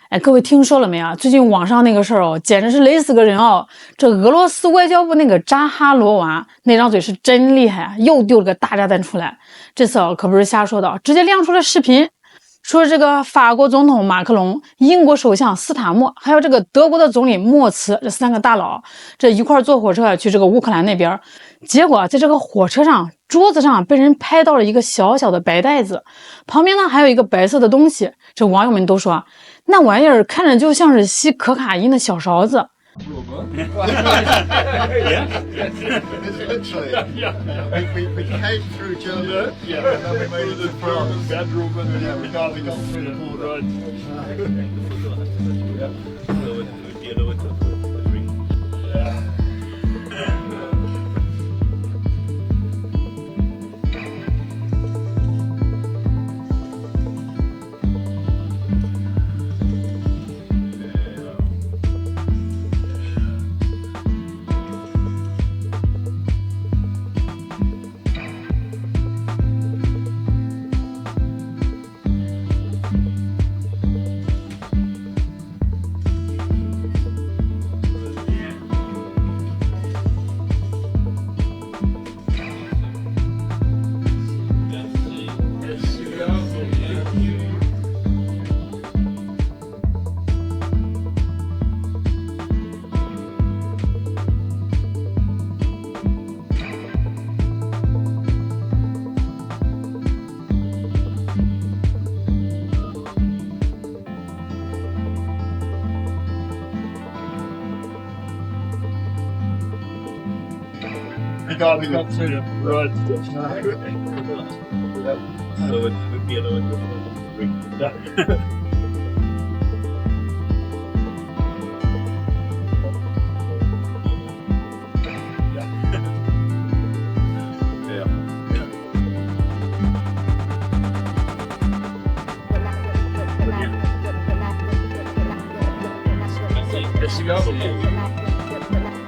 哎，各位听说了没啊？最近网上那个事儿哦，简直是雷死个人哦！这俄罗斯外交部那个扎哈罗娃那张嘴是真厉害啊，又丢了个大炸弹出来。这次哦可不是瞎说的，直接亮出了视频，说这个法国总统马克龙、英国首相斯塔默，还有这个德国的总理默茨这3个大佬，这一块坐火车去这个乌克兰那边。结果在这个火车上桌子上被人拍到了一个小小的白袋子，旁边呢还有一个白色的东西。这网友们都说，那玩意儿看着就像是吸可卡因的小勺子。Yeah. It's literally. We came through Germany. Yeah. And then we made it to France. Bedroom and Yeah, we got through the border. We got to go through the right.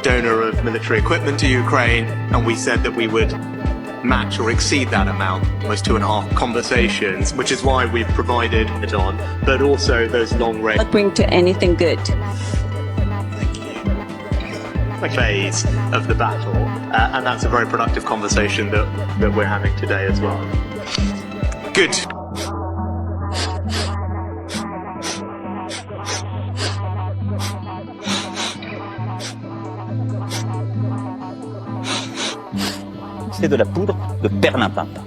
Donor of military equipment to Ukraine, and we said that we would match or exceed that amount, almost 2.5 conversations, which is why we've provided it on, but also those long range Not bring to anything good. phase of the battle, and that's a very productive conversation that we're having today as well. Good. C'est de la poudre de perlimpinpin.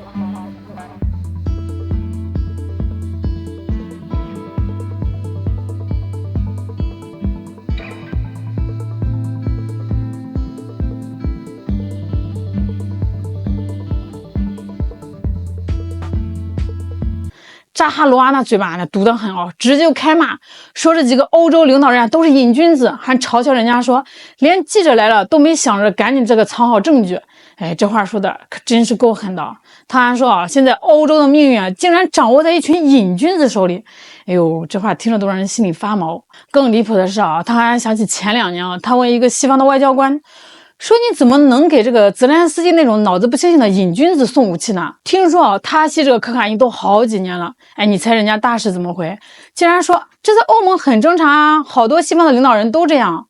«扎哈罗娃那嘴巴呢毒得很哦，直接就开骂，说这几个欧洲领导人都是瘾君子，还嘲笑人家说连记者来了都没想着赶紧这个藏好证据。哎，这话说的可真是够狠的。他还说啊，现在欧洲的命运啊，竟然掌握在一群瘾君子手里。哎呦，这话听着都让人心里发毛。更离谱的是啊，他还想起前2年啊，他问一个西方的外交官，说你怎么能给这个泽连斯基那种脑子不清醒的瘾君子送武器呢？听说啊，他吸这个可卡因都好几年了。哎，你猜人家大使怎么回？竟然说这在欧盟很正常啊，好多西方的领导人都这样。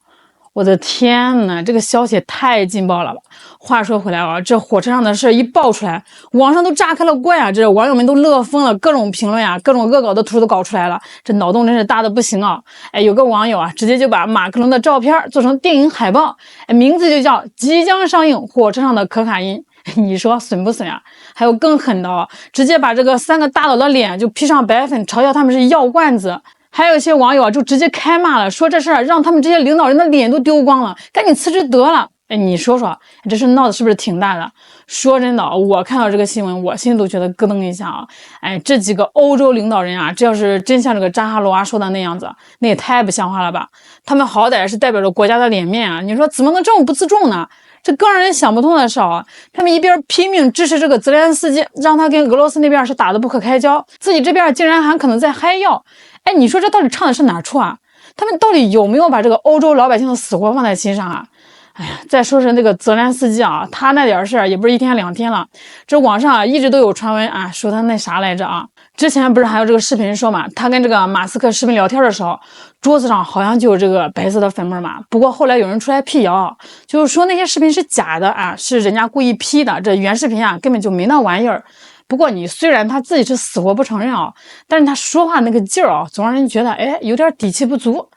我的天呐，这个消息也太劲爆了吧！话说回来啊，这火车上的事一爆出来，网上都炸开了锅啊！这网友们都乐疯了，各种评论啊，各种恶搞的图都搞出来了，这脑洞真是大的不行啊！哎，有个网友啊，直接就把马克龙的照片做成电影海报，哎，名字就叫即将上映火车上的可卡因。你说损不损啊？还有更狠的啊，直接把这个3个大佬的脸就 P 上白粉，嘲笑他们是药罐子。还有一些网友啊，就直接开骂了，说这事儿让他们这些领导人的脸都丢光了，赶紧辞职得了。哎，你说说，这事闹的是不是挺大的？说真的，我看到这个新闻，我心里都觉得咯噔一下啊！哎，这几个欧洲领导人啊，这要是真像这个扎哈罗娃说的那样子，那也太不像话了吧！他们好歹是代表着国家的脸面啊，你说怎么能这么不自重呢？这更让人想不通的是啊，他们一边拼命支持这个泽连斯基，让他跟俄罗斯那边是打得不可开交，自己这边竟然还可能在嗨药。哎，你说这到底唱的是哪出啊？他们到底有没有把这个欧洲老百姓的死活放在心上啊？哎呀，再说是那个泽连斯基啊，他那点事儿也不是1天2天了，这网上啊一直都有传闻啊，说他那啥来着啊，之前不是还有这个视频说嘛，他跟这个马斯克视频聊天的时候，桌子上好像就有这个白色的粉末嘛。不过后来有人出来辟谣，就是说那些视频是假的啊，是人家故意 P 的，这原视频啊根本就没那玩意儿。不过你虽然他自己是死活不承认啊，但是他说话那个劲儿啊，总让人觉得有点底气不足。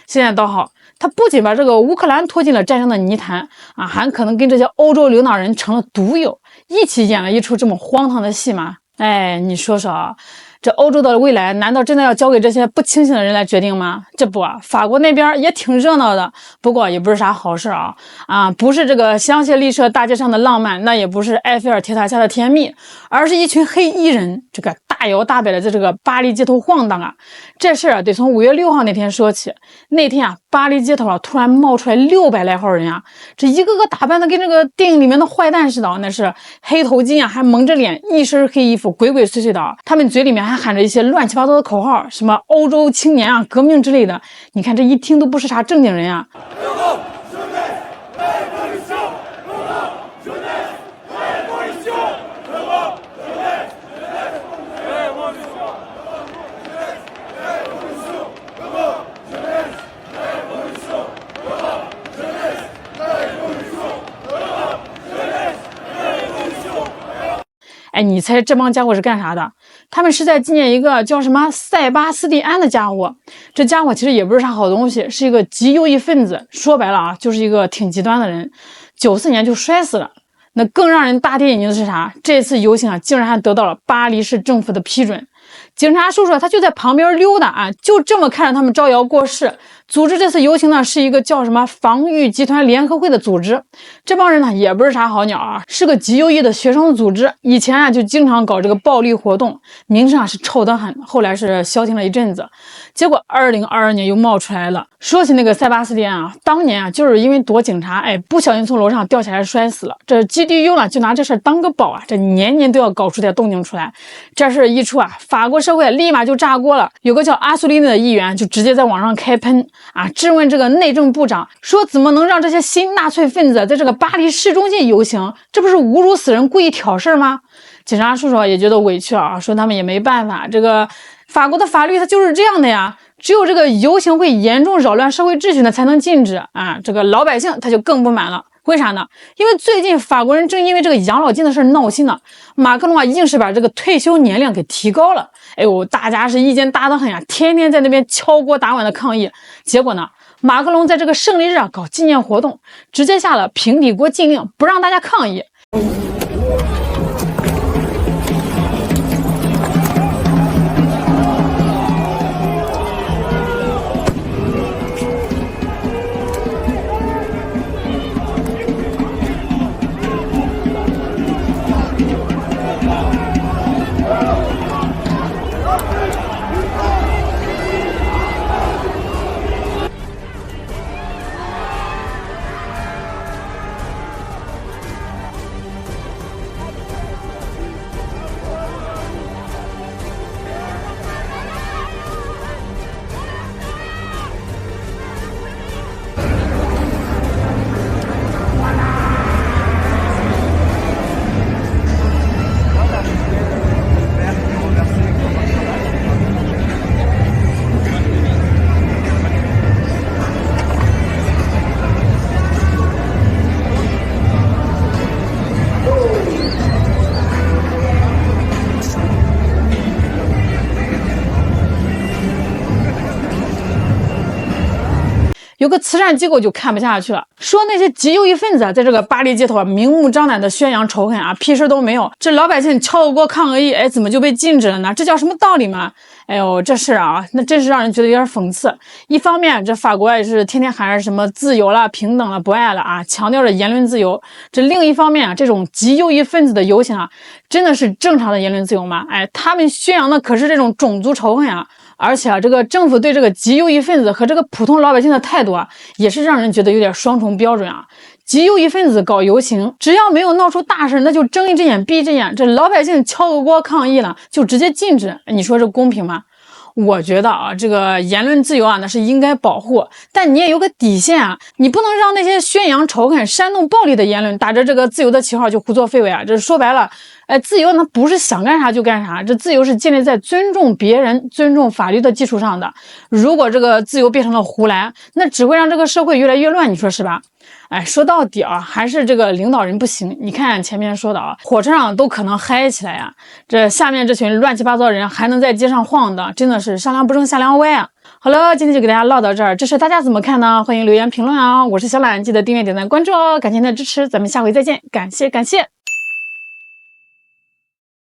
现在倒好，他不仅把这个乌克兰拖进了战争的泥潭啊，还可能跟这些欧洲领导人成了毒友，一起演了一出这么荒唐的戏码。你说说啊，这欧洲的未来难道真的要交给这些不清醒的人来决定吗？这不啊，法国那边也挺热闹的，不过也不是啥好事不是这个香榭丽舍大街上的浪漫，那也不是埃菲尔铁塔下的甜蜜，而是一群黑衣人这个大摇大摆的在这个巴黎街头晃荡啊。这事儿得从5月6号那天说起。那天啊，巴黎街头突然冒出来600来号人啊，这一个个打扮的跟这个电影里面的坏蛋似的，那是黑头巾啊，还蒙着脸，一身黑衣服，鬼鬼祟祟的他们嘴里面还喊着一些乱七八糟的口号，什么欧洲青年啊、革命之类的。你看这一听都不是啥正经人啊。你猜这帮家伙是干啥的？他们是在纪念一个叫什么塞巴斯蒂安的家伙。这家伙其实也不是啥好东西，是一个极右翼分子，说白了啊，就是一个挺极端的人。94年就摔死了。那更让人大跌眼镜的是啥？这次游行啊，竟然还得到了巴黎市政府的批准。警察叔叔他就在旁边溜达啊，就这么看着他们招摇过市。组织这次游行呢，是一个叫什么防御集团联合会的组织。这帮人呢也不是啥好鸟啊，是个极右翼的学生组织。以前啊就经常搞这个暴力活动，名声啊是臭得很。后来是消停了一阵子，结果2022年又冒出来了。说起那个塞巴斯蒂安啊，当年啊就是因为躲警察，不小心从楼上掉下来摔死了。这 GDU 呢就拿这事当个宝啊，这年年都要搞出点动静出来。这事一出啊，法国社会立马就炸锅了。有个叫阿苏利内的议员就直接在网上开喷啊，质问这个内政部长，说怎么能让这些新纳粹分子在这个巴黎市中心游行？这不是侮辱死人，故意挑事吗？警察叔叔也觉得委屈啊，说他们也没办法，这个法国的法律它就是这样的呀，只有这个游行会严重扰乱社会秩序呢才能禁止啊，这个老百姓他就更不满了。为啥呢？因为最近法国人正因为这个养老金的事闹心呢，马克龙啊硬是把这个退休年龄给提高了。大家是意见大得很呀，天天在那边敲锅打碗的抗议。结果呢，马克龙在这个胜利日啊搞纪念活动，直接下了平底锅禁令，不让大家抗议。有个慈善机构就看不下去了，说那些极右翼分子在这个巴黎街头明目张胆的宣扬仇恨啊，屁事都没有。这老百姓敲锅抗议，怎么就被禁止了呢？这叫什么道理吗？这事啊，那真是让人觉得有点讽刺。一方面，这法国也是天天喊着什么自由了、平等了、不爱了啊，强调着言论自由。这另一方面啊，这种极右翼分子的游行啊，真的是正常的言论自由吗？他们宣扬的可是这种种族仇恨啊。而且这个政府对这个极右翼分子和这个普通老百姓的态度也是让人觉得有点双重标准啊。极右翼分子搞游行，只要没有闹出大事，那就睁一只眼闭一只眼。这老百姓敲个锅抗议了，就直接禁止。你说这公平吗？我觉得这个言论自由那是应该保护，但你也有个底线啊，你不能让那些宣扬仇恨、煽动暴力的言论打着这个自由的旗号就胡作非为啊！这说白了，自由那不是想干啥就干啥，这自由是建立在尊重别人、尊重法律的基础上的。如果这个自由变成了胡来，那只会让这个社会越来越乱，你说是吧？说到底还是这个领导人不行。你看前面说的火车上都可能嗨起来这下面这群乱七八糟人还能在街上晃的，真的是上梁不正下梁歪啊！好了，今天就给大家唠到这儿，这事大家怎么看呢？欢迎留言评论我是小懒，记得订阅、点赞、关注感谢您的支持，咱们下回再见，感谢。